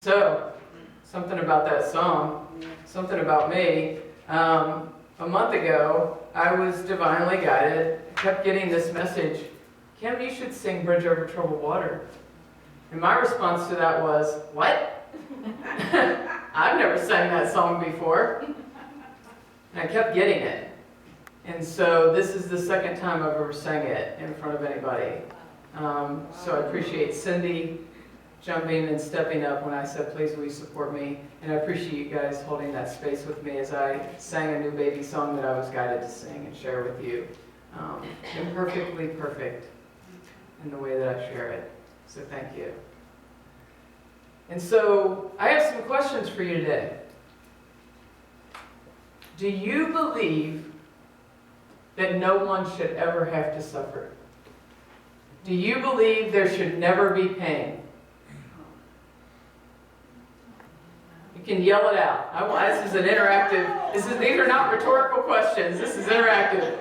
So, something about that song, something about me. A month ago, I was divinely guided, kept getting this message, Kim, you should sing Bridge Over Troubled Water. And my response to that was, what? I've never sang that song before. And I kept getting it. And so this is the second time I've ever sang it in front of anybody. So I appreciate Cindy jumping and stepping up when I said, please will you support me? And I appreciate you guys holding that space with me as I sang a new baby song that I was guided to sing and share with you. Imperfectly perfect in the way that I share it. So thank you. And so I have some questions for you today. Do you believe that no one should ever have to suffer? Do you believe there should never be pain? You can yell it out. This is an interactive, these are not rhetorical questions. This is interactive.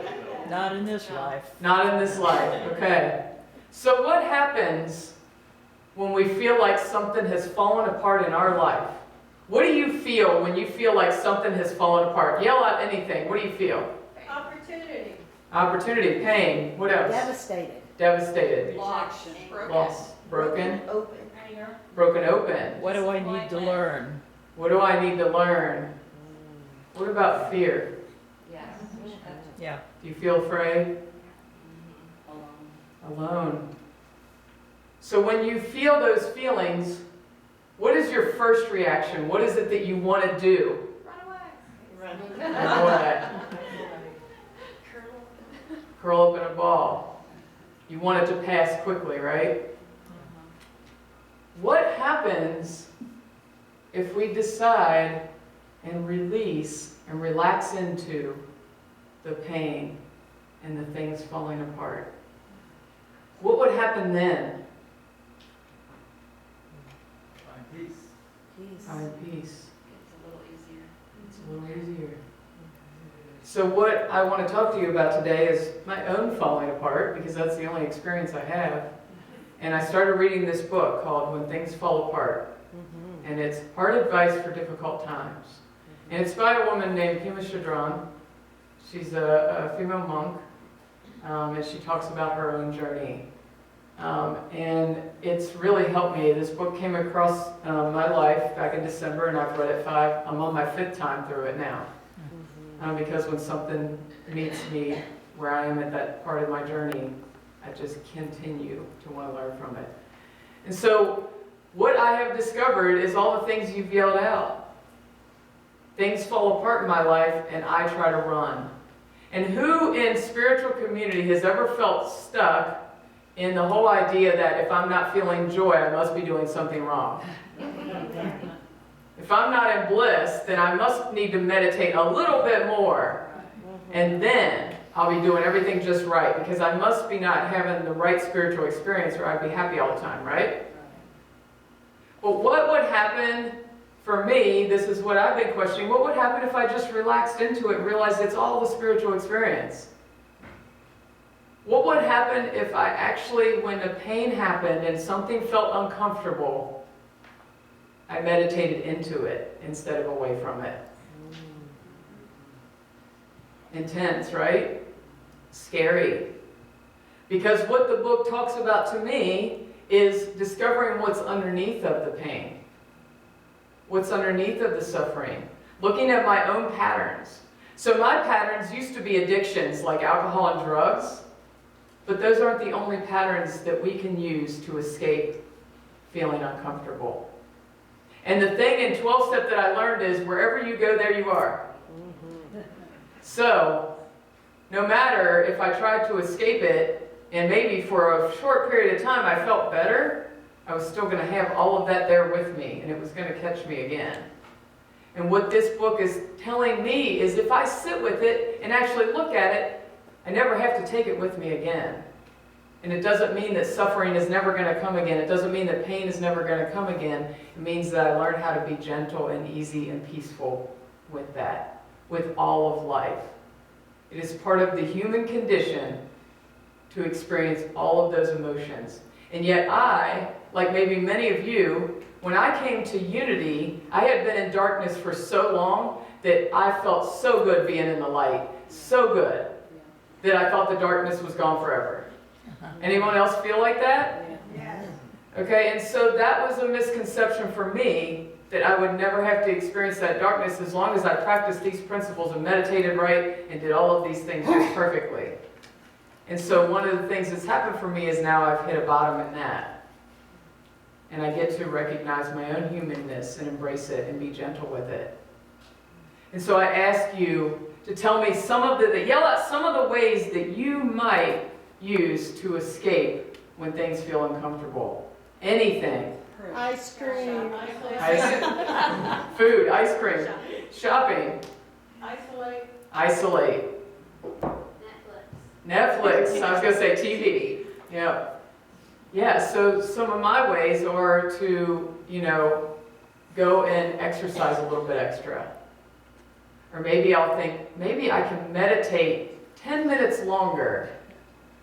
Not in this life. Not in this life, okay. So what happens when we feel like something has fallen apart in our life? What do you feel when you feel like something has fallen apart? Yell out anything. What do you feel? Opportunity. Opportunity, pain. What else? Devastated. Devastated. Loss. Loss. Broken. Open. Broken open. What do I need to learn? What do I need to learn? What about fear? Yes. Yeah. Do you feel afraid? Alone. So when you feel those feelings, what is your first reaction? What is it that you want to do? Run away. Run away. Curl up in a ball. You want it to pass quickly, right? What happens if we decide and release and relax into the pain and the things falling apart? What would happen then? Peace. Find peace. It's a little easier. It's a little easier. So what I want to talk to you about today is my own falling apart, because that's the only experience I have. And I started reading this book called When Things Fall Apart. And it's Hard Advice for Difficult Times. And it's by a woman named Pema Chodron. She's a female monk. And she talks about her own journey. And it's really helped me. This book came across my life back in December, and I've read it I'm on my 5th time through it now. Because when something meets me where I am at that part of my journey, I just continue to want to learn from it. And so what I have discovered is all the things you've yelled out. Things fall apart in my life, and I try to run. And who in spiritual community has ever felt stuck in the whole idea that if I'm not feeling joy, I must be doing something wrong? If I'm not in bliss, then I must need to meditate a little bit more. And then I'll be doing everything just right, because I must be not having the right spiritual experience or I'd be happy all the time, right? But what would happen for me, this is what I've been questioning, what would happen if I just relaxed into it and realized it's all the spiritual experience? What would happen if I actually, when the pain happened and something felt uncomfortable, I meditated into it instead of away from it? Intense, right? Scary. Because what the book talks about to me is discovering what's underneath of the pain. What's underneath of the suffering. Looking at my own patterns. So my patterns used to be addictions like alcohol and drugs, but those aren't the only patterns that we can use to escape feeling uncomfortable. And the thing in 12-step that I learned is wherever you go, there you are. So, no matter if I tried to escape it, and maybe for a short period of time I felt better, I was still going to have all of that there with me, and it was going to catch me again. And what this book is telling me is if I sit with it and actually look at it, I never have to take it with me again. And it doesn't mean that suffering is never going to come again. It doesn't mean that pain is never going to come again. It means that I learn how to be gentle and easy and peaceful with that, with all of life. It is part of the human condition to experience all of those emotions. And yet I, like maybe many of you, when I came to Unity, I had been in darkness for so long that I felt so good being in the light. So good that I thought the darkness was gone forever. Anyone else feel like that? Yes. Okay, and so that was a misconception for me, that I would never have to experience that darkness as long as I practiced these principles and meditated right and did all of these things just perfectly. And so one of the things that's happened for me is now I've hit a bottom in that. And I get to recognize my own humanness and embrace it and be gentle with it. And so I ask you to tell me yell out some of the ways that you might use to escape when things feel uncomfortable. Anything. Ice cream. Food, ice cream, shopping, isolate. Netflix, I was going to say TV. Yeah, so some of my ways are to, go and exercise a little bit extra. Or maybe I'll think, maybe I can meditate 10 minutes longer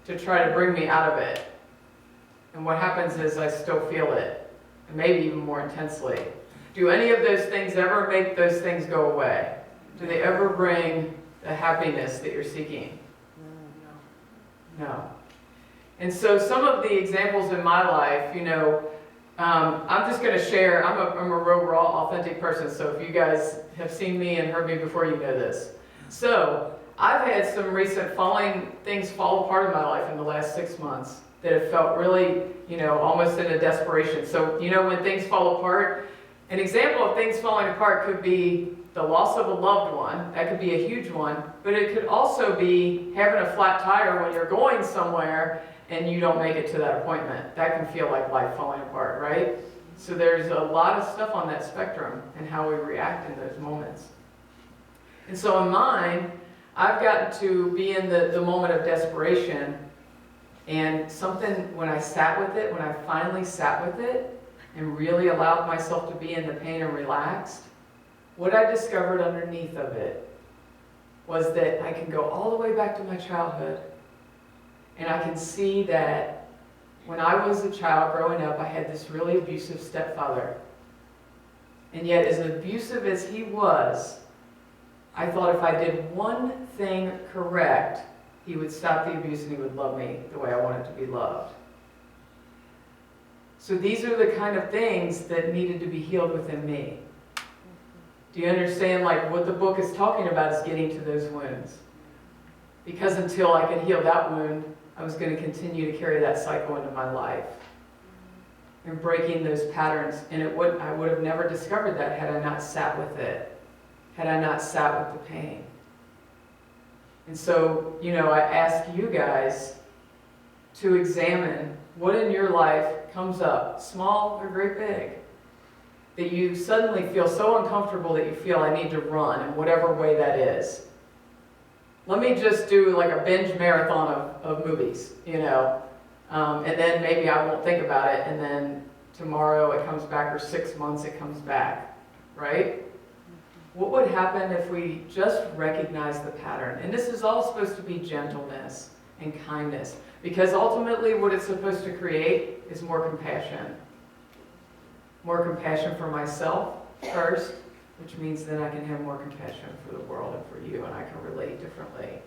to try to bring me out of it. And what happens is I still feel it, and maybe even more intensely. Do any of those things ever make those things go away? Do they ever bring the happiness that you're seeking? No. And so some of the examples in my life, I'm just going to share. I'm a real raw, authentic person, so if you guys have seen me and heard me before, you know this. So I've had some recent things fall apart in my life in the last 6 months that have felt really, almost in a desperation. So, when things fall apart, an example of things falling apart could be the loss of a loved one. That could be a huge one. But it could also be having a flat tire when you're going somewhere and you don't make it to that appointment. That can feel like life falling apart, right? So there's a lot of stuff on that spectrum and how we react in those moments. And so in mine, I've gotten to be in the moment of desperation, and when I finally sat with it and really allowed myself to be in the pain and relaxed, what I discovered underneath of it was that I can go all the way back to my childhood, and I can see that when I was a child growing up, I had this really abusive stepfather. And yet, as abusive as he was, I thought if I did one thing correct, he would stop the abuse and he would love me the way I wanted to be loved. So these are the kind of things that needed to be healed within me. Do you understand, what the book is talking about is getting to those wounds? Because until I could heal that wound, I was going to continue to carry that cycle into my life. And breaking those patterns. And I would have never discovered that had I not sat with it. Had I not sat with the pain. And so, I ask you guys to examine what in your life comes up, small or great big, that you suddenly feel so uncomfortable that you feel I need to run in whatever way that is. Let me just do like a binge marathon of movies, and then maybe I won't think about it, and then tomorrow it comes back, or 6 months it comes back, right? What would happen if we just recognize the pattern? And this is all supposed to be gentleness and kindness, because ultimately what it's supposed to create is more compassion. More compassion for myself first, which means then I can have more compassion for the world and for you, and I can relate differently.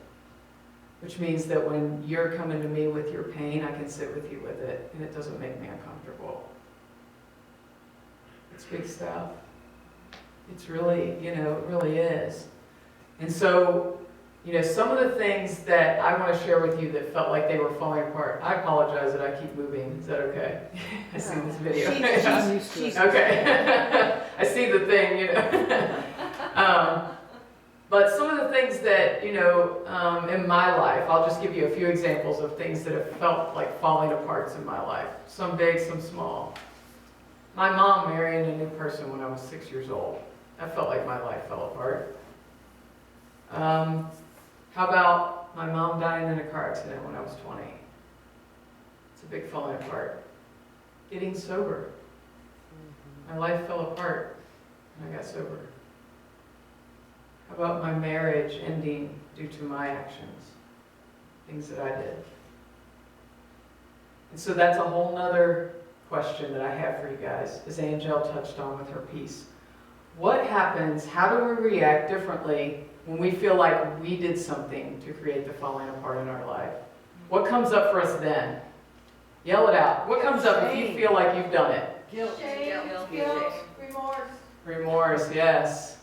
Which means that when you're coming to me with your pain, I can sit with you with it, and it doesn't make me uncomfortable. It's big stuff. It's really, it really is. And so, some of the things that I want to share with you that felt like they were falling apart. I apologize that I keep moving. Is that okay? I see this video. She's Okay. I see the thing, But some of the things that, in my life, I'll just give you a few examples of things that have felt like falling apart in my life. Some big, some small. My mom marrying a new person when I was 6 years old. That felt like my life fell apart. How about my mom dying in a car accident when I was 20? It's a big falling apart. Getting sober. My life fell apart when I got sober. How about my marriage ending due to my actions? Things that I did. And so that's a whole nother question that I have for you guys, as Angel touched on with her piece. What happens, how do we react differently when we feel like we did something to create the falling apart in our life? What comes up for us then? Yell it out. What comes up if you feel like you've done it? Guilt. Guilt. Remorse. Remorse, yes.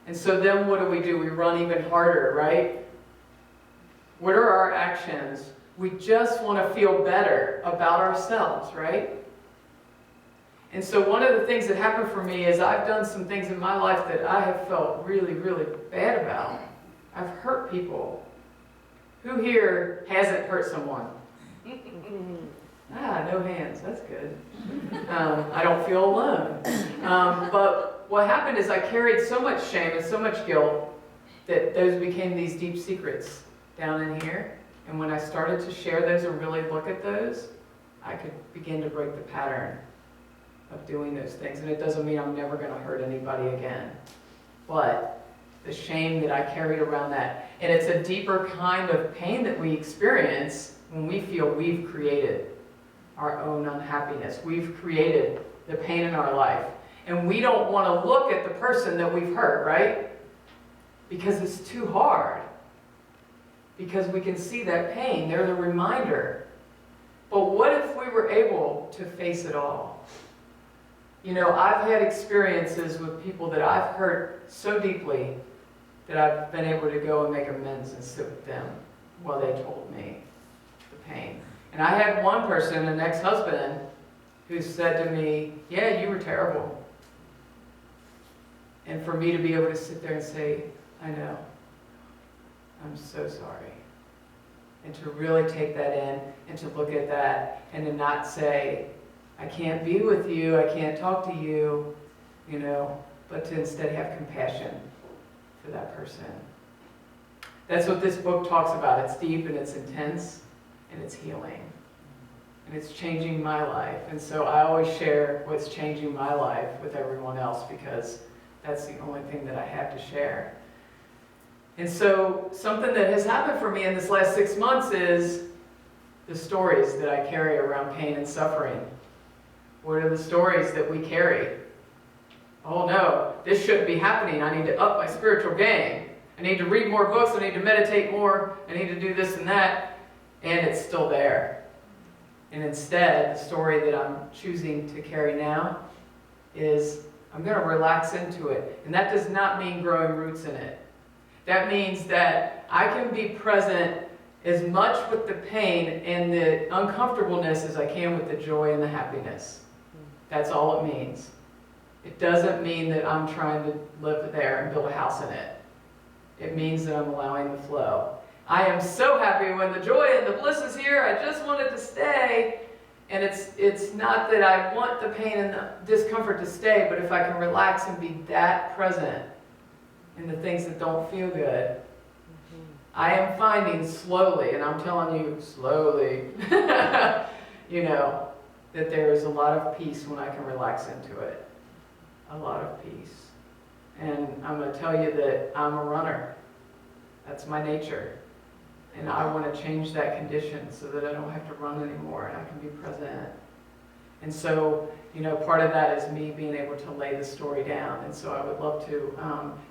And so then what do? We run even harder, right? What are our actions? We just want to feel better about ourselves, right? And so one of the things that happened for me is I've done some things in my life that I have felt really, really bad about. I've hurt people. Who here hasn't hurt someone? No hands. That's good. I don't feel alone. But what happened is I carried so much shame and so much guilt that those became these deep secrets down in here. And when I started to share those and really look at those, I could begin to break the pattern of doing those things. And it doesn't mean I'm never going to hurt anybody again. But the shame that I carried around that, and it's a deeper kind of pain that we experience when we feel we've created our own unhappiness. We've created the pain in our life. And we don't want to look at the person that we've hurt, right? Because it's too hard. Because we can see that pain. They're the reminder. But what if we were able to face it all? You know, I've had experiences with people that I've hurt so deeply that I've been able to go and make amends and sit with them while they told me the pain. And I had one person, an ex-husband, who said to me, "Yeah, you were terrible." And for me to be able to sit there and say, "I know. I'm so sorry." And to really take that in and to look at that and to not say, "I can't be with you, I can't talk to you," you know, but to instead have compassion for that person. That's what this book talks about. It's deep and it's intense and it's healing. And it's changing my life. And so I always share what's changing my life with everyone else because that's the only thing that I have to share. And so something that has happened for me in this last 6 months is the stories that I carry around pain and suffering. What are the stories that we carry? Oh no, this shouldn't be happening. I need to up my spiritual game. I need to read more books. I need to meditate more. I need to do this and that. And it's still there. And instead, the story that I'm choosing to carry now is I'm going to relax into it. And that does not mean growing roots in it. That means that I can be present as much with the pain and the uncomfortableness as I can with the joy and the happiness. That's all it means. It doesn't mean that I'm trying to live there and build a house in it. It means that I'm allowing the flow. I am so happy when the joy and the bliss is here. I just want it to stay. And it's not that I want the pain and the discomfort to stay, but if I can relax and be that present in the things that don't feel good, I am finding slowly, and I'm telling you slowly, you know, that there is a lot of peace when I can relax into it. A lot of peace. And I'm going to tell you that I'm a runner. That's my nature. And I want to change that condition so that I don't have to run anymore and I can be present. And so, you know, part of that is me being able to lay the story down. And so I would love to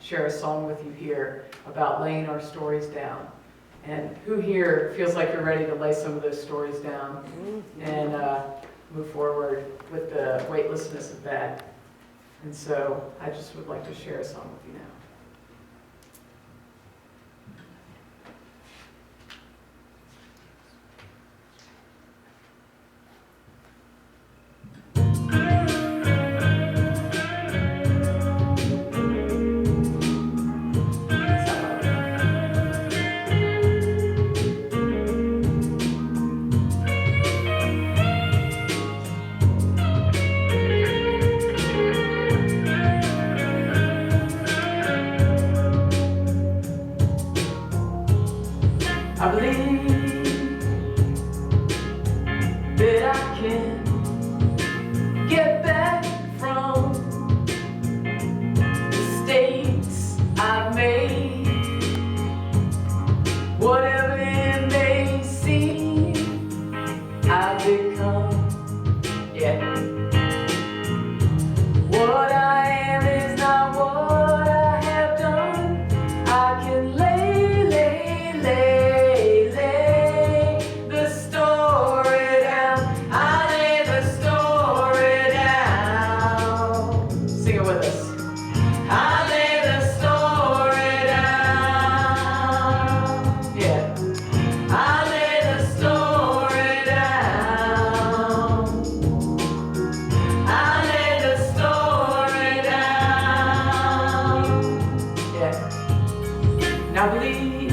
share a song with you here about laying our stories down. And who here feels like you're ready to lay some of those stories down and move forward with the weightlessness of that? And so I just would like to share a song with you now. it with us. I lay the story down. Yeah. I lay the story down. I lay the story down. Yeah. And I believe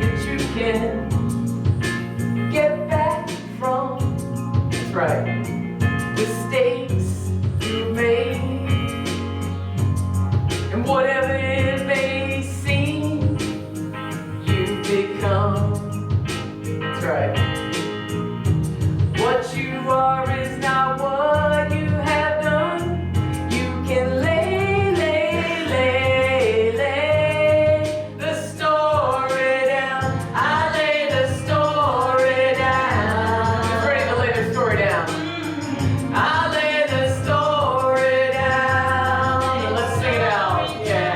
that you can get back from, that's right, mistakes you made. And whatever it may seem, you become, that's right. What you are is not what you have done. You can lay the story down. I lay the story down. Who's ready to lay their story down? I lay the story down. Let's sing it out. Yeah.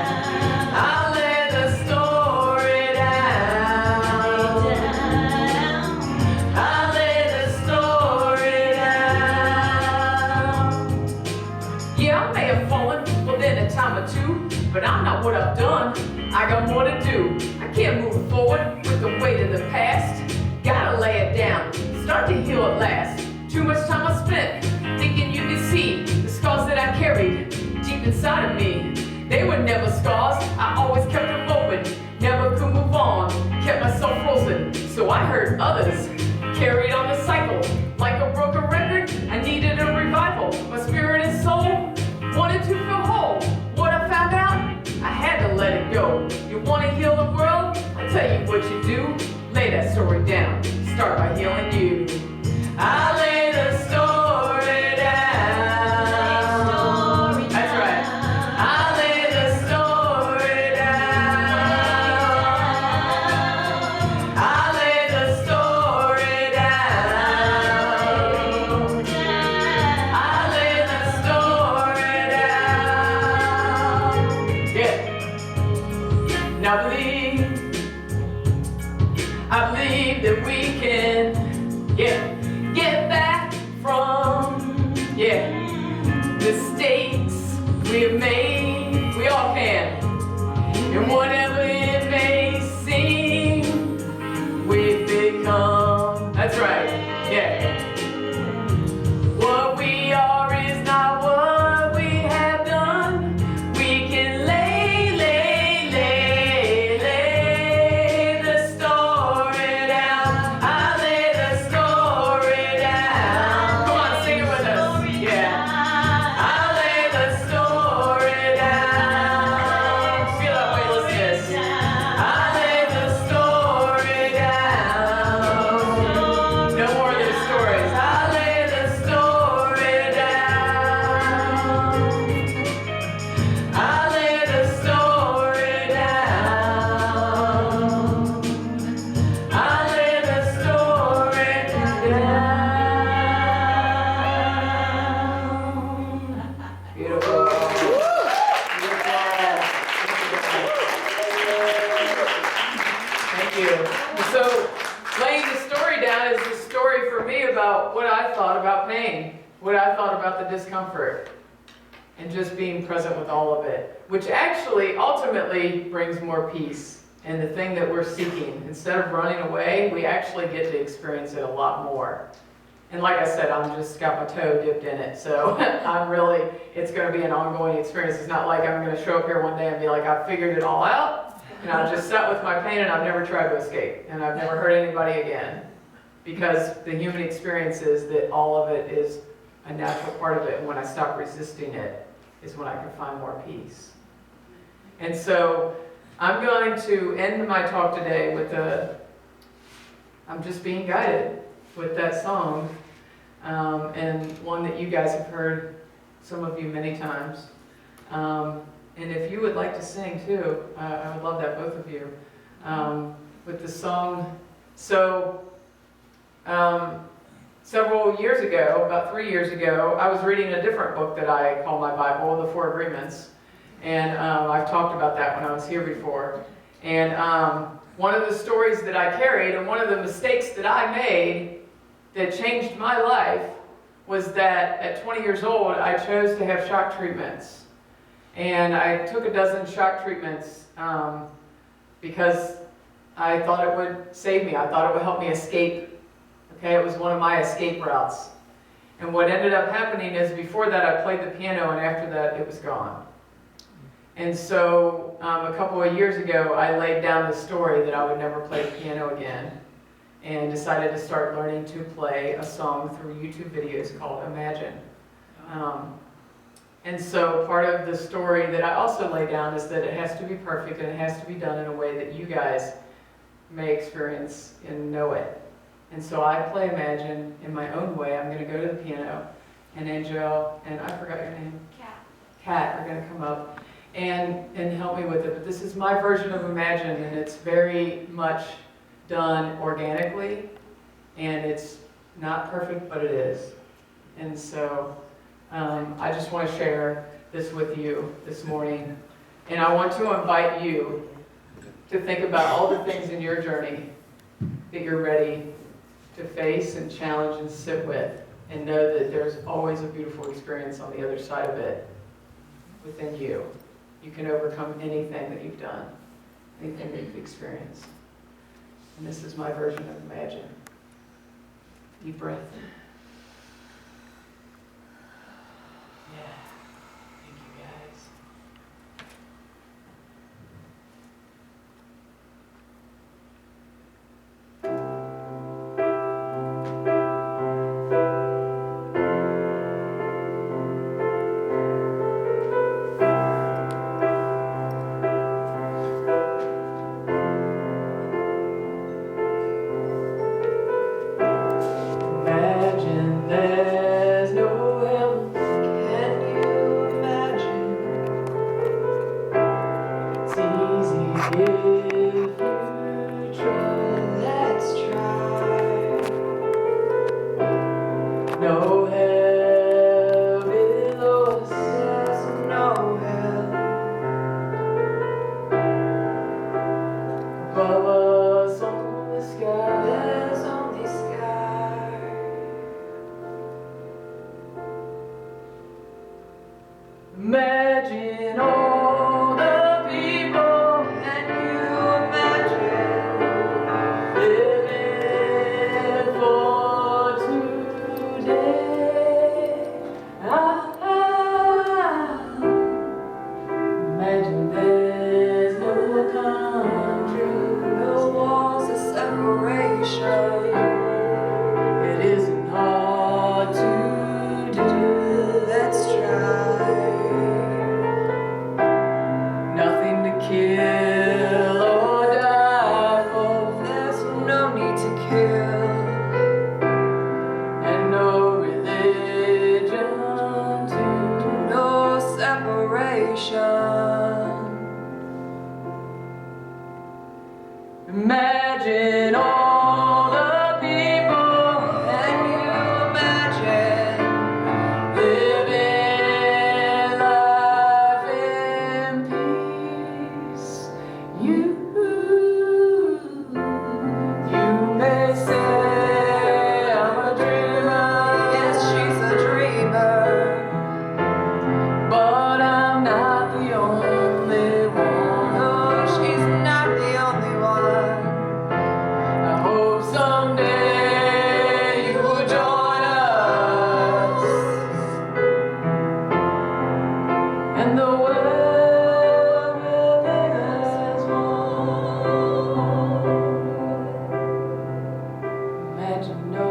I lay the story down. I lay the story down. Yeah, I may have fallen within a time or two, but I'm not what I've done. I got more to do. I can't move forward with the weight of the past. Gotta lay it down, start to heal at last. Too much time I spent thinking you could see the scars that I carried deep inside of me. They were never scars, I always kept them open. Never could move on, kept myself frozen. So I heard others carried on the cycle. Like a broken record, I needed a revival. My spirit and soul wanted to feel whole. What I found out, I had to let it go. You want to heal the world? I'll tell you what you do. Lay that story down. Start by healing you. I lay the story down. That's right. I lay the story down. I lay the story down. I lay the story down. Yeah. And I believe that we can, yeah, get back from, yeah, mistakes we've made. We all can. And whatever it may seem, we've become. That's right, yeah. What we are is not what we have done. We can lay the story down. I lay the story down. Come on, sing it with us. Yeah. I lay the story down. Feel that way, listen to this. I lay the story down. No more of those stories. I lay the story down. I lay the story down. I lay the story down. Beautiful. Thank you. So, laying the story down is the story for me about what I thought about pain, what I thought about the discomfort, and just being present with all of it, which actually ultimately brings more peace and the thing that we're seeking. Instead of running away, we actually get to experience it a lot more. And like I said, I'm just got my toe dipped in it, so it's going to be an ongoing experience. It's not like I'm going to show up here one day and be like, I figured it all out, and I've just sat with my pain and I've never tried to escape, and I've never hurt anybody again. Because the human experience is that all of it is a natural part of it, and when I stop resisting it is when I can find more peace. And so I'm going to end my talk today with I'm just being guided with that song, and one that you guys have heard, some of you many times. And if you would like to sing too, I would love that, both of you, with the song. So, several years ago, about 3 years ago, I was reading a different book that I call my Bible, The Four Agreements. And I've talked about that when I was here before. And one of the stories that I carried and one of the mistakes that I made that changed my life was that at 20 years old, I chose to have shock treatments. And I took a dozen shock treatments because I thought it would save me. I thought it would help me escape. Okay, it was one of my escape routes. And what ended up happening is before that I played the piano, and after that it was gone. And so a couple of years ago I laid down the story that I would never play the piano again, and decided to start learning to play a song through YouTube videos called Imagine. And so part of the story that I also lay down is that it has to be perfect, and it has to be done in a way that you guys may experience and know it. And so I play Imagine in my own way. I'm going to go to the piano, and Angel, and I forgot your name, Kat are going to come up and help me with it. But this is my version of Imagine, and it's very much done organically, and it's not perfect, but it is. And so I just want to share this with you this morning, and I want to invite you to think about all the things in your journey that you're ready to face and challenge and sit with, and know that there's always a beautiful experience on the other side of it within you. You can overcome anything that you've done, anything that you've experienced. And this is my version of Imagine. Deep breath. Yeah. Thank you, guys. Imagine there's no hell. Can you imagine? It's easy if you try. Let's try. No hell below us. There's no hell above us. On the sky. There's only sky. Imagine all the people, and you imagine living for today. Imagine there's no country, no walls of separation. It isn't hard to do. Let's try. Nothing to kill or die for. There's no need to kill, and no religion too. No separation. Imagine all the people, and you imagine living life in peace. You may say I'm a dreamer. Yes, she's a dreamer, but I'm not the only one. No, she's not the only one. I hope someday you will join us, and the world will live as one. Imagine no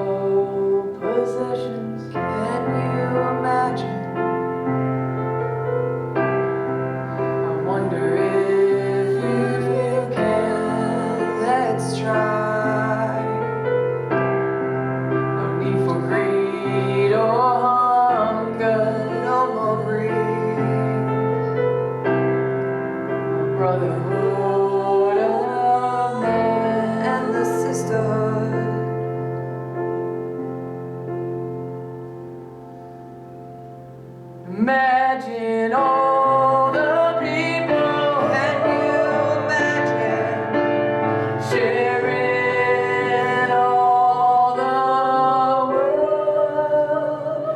possessions. Can you imagine? I wonder if you can. Let's try. No need for greed or hunger. No more greed. A brotherhood of man and the sisterhood. Imagine all the people, and you imagine sharing all the world.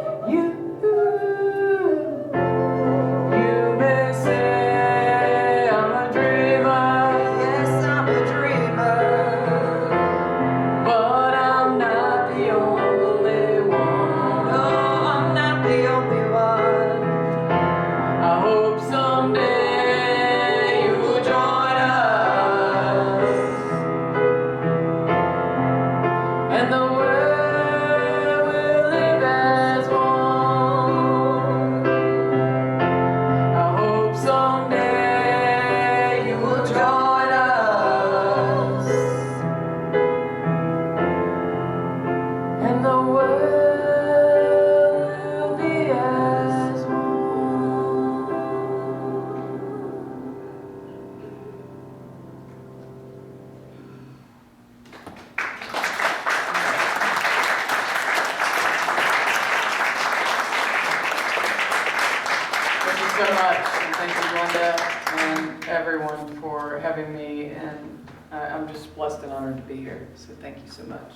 so much. And thank you, Glenda, and everyone for having me. And I'm just blessed and honored to be here. So thank you so much.